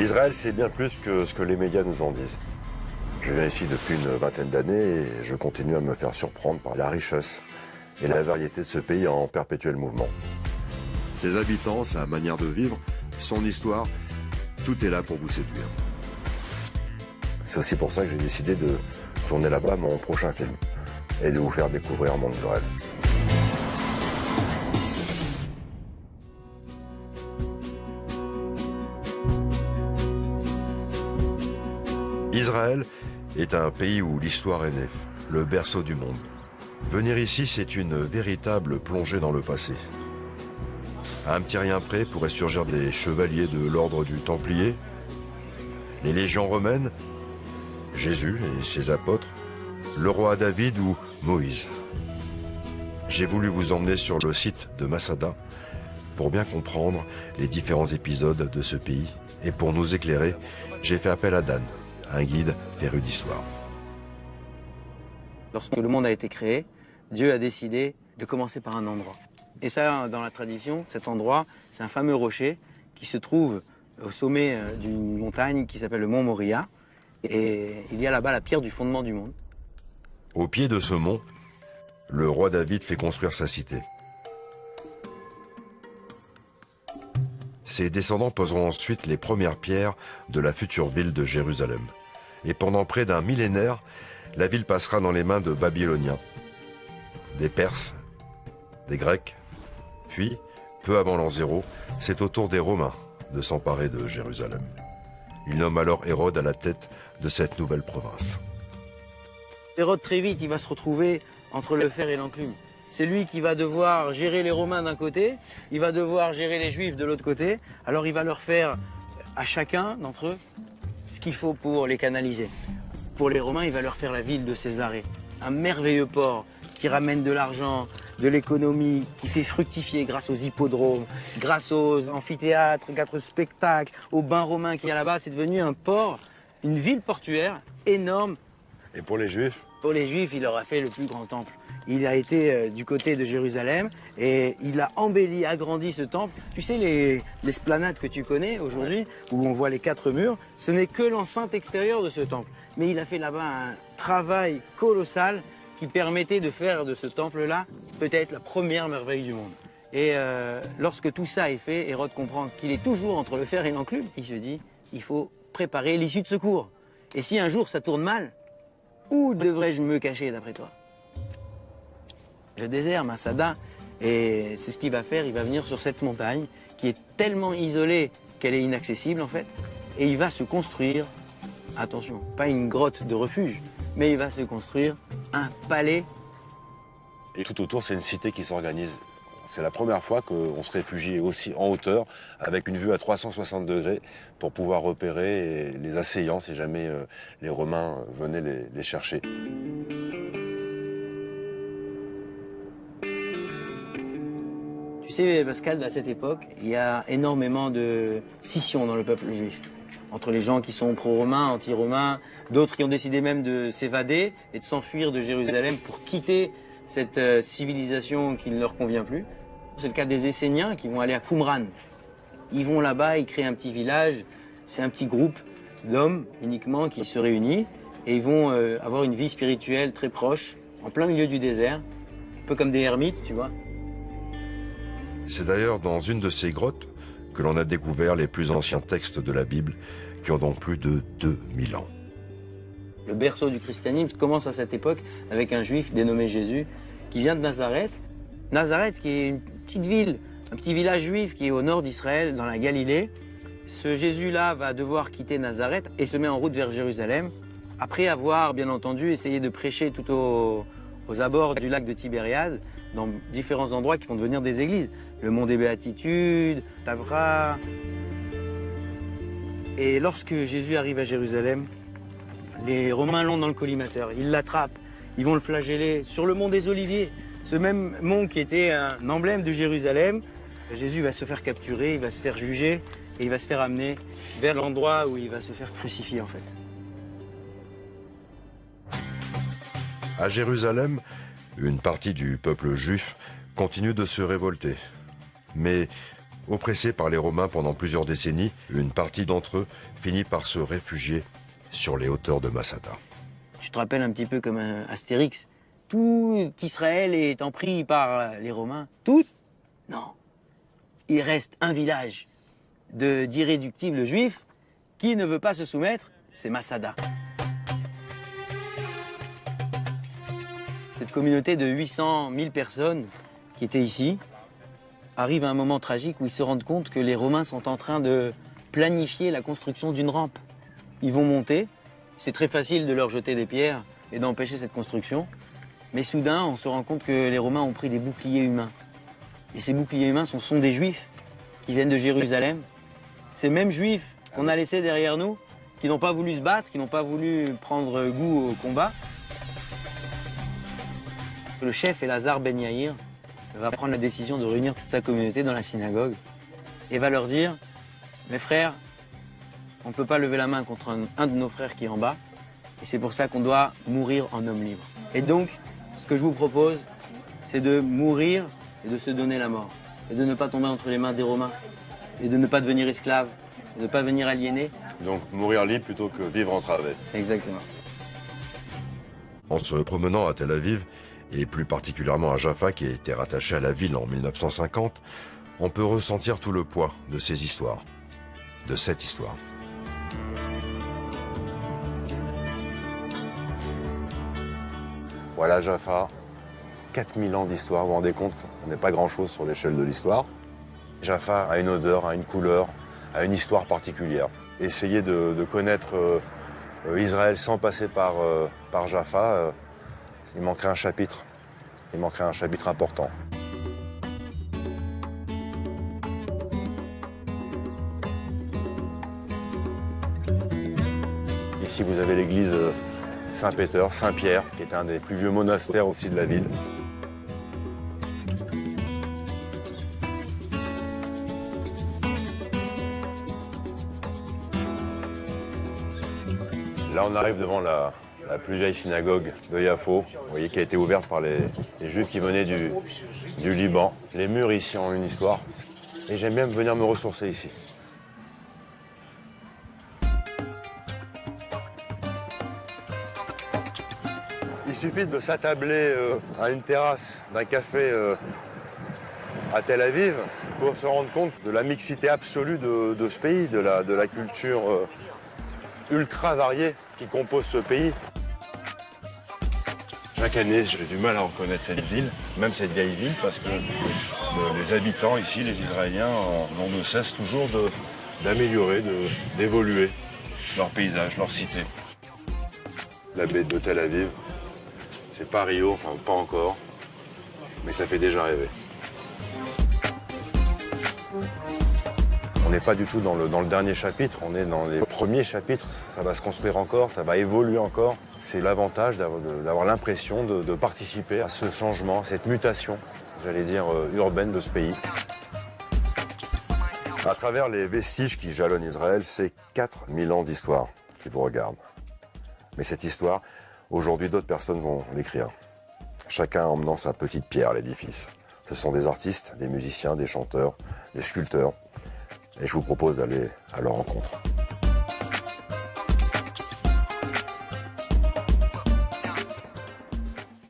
Israël, c'est bien plus que ce que les médias nous en disent. Je viens ici depuis une vingtaine d'années et je continue à me faire surprendre par la richesse et la variété de ce pays en perpétuel mouvement. Ses habitants, sa manière de vivre, son histoire, tout est là pour vous séduire. C'est aussi pour ça que j'ai décidé de tourner là-bas mon prochain film et de vous faire découvrir mon Israël. Israël est un pays où l'histoire est née, le berceau du monde. Venir ici, c'est une véritable plongée dans le passé. À un petit rien près pourraient surgir des chevaliers de l'ordre du Templier, les légions romaines, Jésus et ses apôtres, le roi David ou Moïse. J'ai voulu vous emmener sur le site de Masada pour bien comprendre les différents épisodes de ce pays. Et pour nous éclairer, j'ai fait appel à Dan, un guide féru d'histoire. Lorsque le monde a été créé, Dieu a décidé de commencer par un endroit. Et ça, dans la tradition, cet endroit, c'est un fameux rocher qui se trouve au sommet d'une montagne qui s'appelle le mont Moriah. Et il y a là-bas la pierre du fondement du monde. Au pied de ce mont, le roi David fait construire sa cité. Ses descendants poseront ensuite les premières pierres de la future ville de Jérusalem. Et pendant près d'un millénaire, la ville passera dans les mains de Babyloniens, des Perses, des Grecs, puis, peu avant l'an 0, c'est au tour des Romains de s'emparer de Jérusalem. Ils nomment alors Hérode à la tête de cette nouvelle province. Hérode, très vite, il va se retrouver entre le fer et l'enclume. C'est lui qui va devoir gérer les Romains d'un côté, il va devoir gérer les Juifs de l'autre côté. Alors il va leur faire à chacun d'entre eux ce qu'il faut pour les canaliser. Pour les Romains, il va leur faire la ville de Césarée, un merveilleux port qui ramène de l'argent, de l'économie, qui fait fructifier grâce aux hippodromes, grâce aux amphithéâtres, grâce aux spectacles, aux bains romains qu'il y a là-bas. C'est devenu un port, une ville portuaire énorme. Et pour les Juifs? Pour les Juifs, il leur a fait le plus grand temple. Il a été du côté de Jérusalem et il a embelli, agrandi ce temple. Tu sais, l'esplanade que tu connais aujourd'hui, où on voit les 4 murs, ce n'est que l'enceinte extérieure de ce temple. Mais il a fait là-bas un travail colossal qui permettait de faire de ce temple-là peut-être la première merveille du monde. Et lorsque tout ça est fait, Hérode comprend qu'il est toujours entre le fer et l'enclume. Il se dit, il faut préparer l'issue de secours. Et si un jour ça tourne mal, où devrais-je me cacher d'après toi? Le désert, Masada, et c'est ce qu'il va faire, il va venir sur cette montagne qui est tellement isolée qu'elle est inaccessible en fait, et il va se construire, attention, pas une grotte de refuge, mais il va se construire un palais. Et tout autour, c'est une cité qui s'organise. C'est la première fois qu'on se réfugie aussi en hauteur, avec une vue à 360 degrés, pour pouvoir repérer les assaillants si jamais les Romains venaient les chercher. Tu sais, Pascal, à cette époque, il y a énormément de scissions dans le peuple juif. Entre les gens qui sont pro-romains, anti-romains, d'autres qui ont décidé même de s'évader et de s'enfuir de Jérusalem pour quitter cette civilisation qui ne leur convient plus. C'est le cas des Esséniens qui vont aller à Qumran. Ils vont là-bas, ils créent un petit village, c'est un petit groupe d'hommes uniquement qui se réunit et ils vont avoir une vie spirituelle très proche, en plein milieu du désert, un peu comme des ermites, tu vois. C'est d'ailleurs dans une de ces grottes que l'on a découvert les plus anciens textes de la Bible, qui ont donc plus de 2000 ans. Le berceau du christianisme commence à cette époque avec un juif dénommé Jésus, qui vient de Nazareth. Nazareth, qui est une petite ville, un petit village juif qui est au nord d'Israël, dans la Galilée. Ce Jésus-là va devoir quitter Nazareth et se met en route vers Jérusalem, après avoir, bien entendu, essayé de prêcher tout aux abords du lac de Tibériade, dans différents endroits qui vont devenir des églises. Le mont des Béatitudes, Tabra. Et lorsque Jésus arrive à Jérusalem, les Romains l'ont dans le collimateur, ils l'attrapent, ils vont le flageller sur le mont des Oliviers, ce même mont qui était un emblème de Jérusalem. Jésus va se faire capturer, il va se faire juger et il va se faire amener vers l'endroit où il va se faire crucifier en fait. À Jérusalem, une partie du peuple juif continue de se révolter. Mais Oppressés par les Romains pendant plusieurs décennies, une partie d'entre eux finit par se réfugier sur les hauteurs de Masada. Tu te rappelles un petit peu comme un Astérix. Tout Israël est pris par les Romains. Tout? Non. Il reste un village d'irréductibles juifs qui ne veut pas se soumettre, c'est Masada. Cette communauté de 800 000 personnes qui étaient ici arrive à un moment tragique où ils se rendent compte que les Romains sont en train de planifier la construction d'une rampe. Ils vont monter, c'est très facile de leur jeter des pierres et d'empêcher cette construction. Mais soudain, on se rend compte que les Romains ont pris des boucliers humains. Et ces boucliers humains sont des Juifs qui viennent de Jérusalem. Ces mêmes Juifs qu'on a laissés derrière nous, qui n'ont pas voulu se battre, qui n'ont pas voulu prendre goût au combat. Le chef Elazar Ben Yair va prendre la décision de réunir toute sa communauté dans la synagogue et va leur dire « Mes frères, on ne peut pas lever la main contre un de nos frères qui est en bas, et c'est pour ça qu'on doit mourir en homme libre. Et donc, ce que je vous propose, c'est de mourir et de se donner la mort, et de ne pas tomber entre les mains des Romains, et de ne pas devenir esclave, de ne pas venir aliéné. » Donc mourir libre plutôt que vivre en travers. Exactement. En se promenant à Tel Aviv, et plus particulièrement à Jaffa, qui était rattaché à la ville en 1950, on peut ressentir tout le poids de ces histoires, de cette histoire. Voilà Jaffa, 4000 ans d'histoire, vous vous rendez compte, on n'est pas grand-chose sur l'échelle de l'histoire. Jaffa a une odeur, a une couleur, a une histoire particulière. Essayer de connaître Israël sans passer par Jaffa, il manquerait un chapitre. Il manquerait un chapitre important. Ici, vous avez l'église Saint-Péter, Saint-Pierre, qui est un des plus vieux monastères aussi de la ville. Là, on arrive devant la plus vieille synagogue de Yafo, vous voyez, qui a été ouverte par les Juifs qui venaient du Liban. Les murs ici ont une histoire, et j'aime bien venir me ressourcer ici. Il suffit de s'attabler à une terrasse d'un café à Tel Aviv pour se rendre compte de la mixité absolue de ce pays, de la culture ultra variée qui compose ce pays. Chaque année, j'ai du mal à reconnaître cette ville, même cette vieille ville, parce que les habitants ici, les Israéliens, n'ont de cesse toujours d'améliorer, d'évoluer leur paysage, leur cité. La baie de Tel Aviv, c'est pas Rio, enfin pas encore, mais ça fait déjà rêver. On n'est pas du tout dans le dernier chapitre, on est dans les premiers chapitres. Ça va se construire encore, ça va évoluer encore. C'est l'avantage d'avoir l'impression de participer à ce changement, à cette mutation, j'allais dire, urbaine de ce pays. À travers les vestiges qui jalonnent Israël, c'est 4000 ans d'histoire qui vous regardent. Mais cette histoire, aujourd'hui, d'autres personnes vont l'écrire. Chacun emmenant sa petite pierre à l'édifice. Ce sont des artistes, des musiciens, des chanteurs, des sculpteurs. Et je vous propose d'aller à leur rencontre.